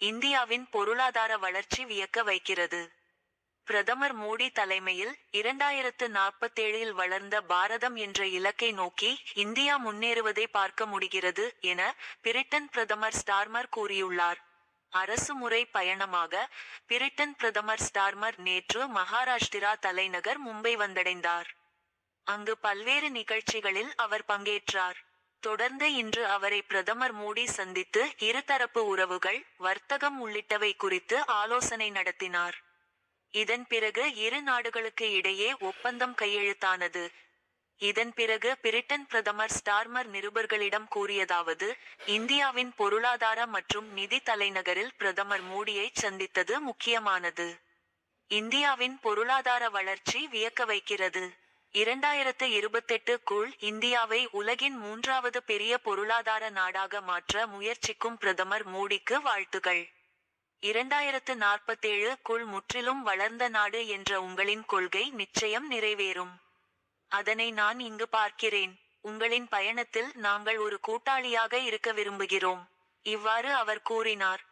இந்தியாவின் பொருளாதார வளர்ச்சி வியக்க வைக்கிறது. பிரதமர் மோடி தலைமையில் 2047இல் வளர்ந்த பாரதம் என்ற இலக்கை நோக்கி இந்தியா முன்னேறுவதை பார்க்க முடிகிறது என பிரிட்டன் பிரதமர் ஸ்டார்மர் கூறியுள்ளார். அரசு முறை பயணமாக பிரிட்டன் பிரதமர் ஸ்டார்மர் நேற்று மகாராஷ்டிரா தலைநகர் மும்பை வந்தடைந்தார். அங்கு பல்வேறு நிகழ்ச்சிகளில் அவர் பங்கேற்றார். தொடர்ந்து இன்று அவரை பிரதமர் மோடி சந்தித்து இருதரப்பு உறவுகள், வர்த்தகம் உள்ளிட்டவை குறித்து ஆலோசனை நடத்தினார். இதன் பிறகு இரு நாடுகளுக்கு இடையே ஒப்பந்தம் கையெழுத்தானது. இதன் பிறகு பிரிட்டன் பிரதமர் ஸ்டார்மர் நிருபர்களிடம் கூறியதாவது: இந்தியாவின் பொருளாதார மற்றும் நிதி தலைநகரில் பிரதமர் மோடியை சந்தித்தது முக்கியமானது. இந்தியாவின் பொருளாதார வளர்ச்சி வியக்க வைக்கிறது. 2028க்குள் இந்தியாவை உலகின் 3வது பெரிய பொருளாதார நாடாக மாற்ற முயற்சிக்கும் பிரதமர் மோடிக்கு வாழ்த்துகள். 2047க்குள் முற்றிலும் வளர்ந்த நாடு என்ற உங்களின் கொள்கை நிச்சயம் நிறைவேறும். அதனை நான் இங்கு பார்க்கிறேன். உங்களின் பயணத்தில் நாங்கள் ஒரு கூட்டாளியாக இருக்க விரும்புகிறோம். இவ்வாறு அவர் கூறினார்.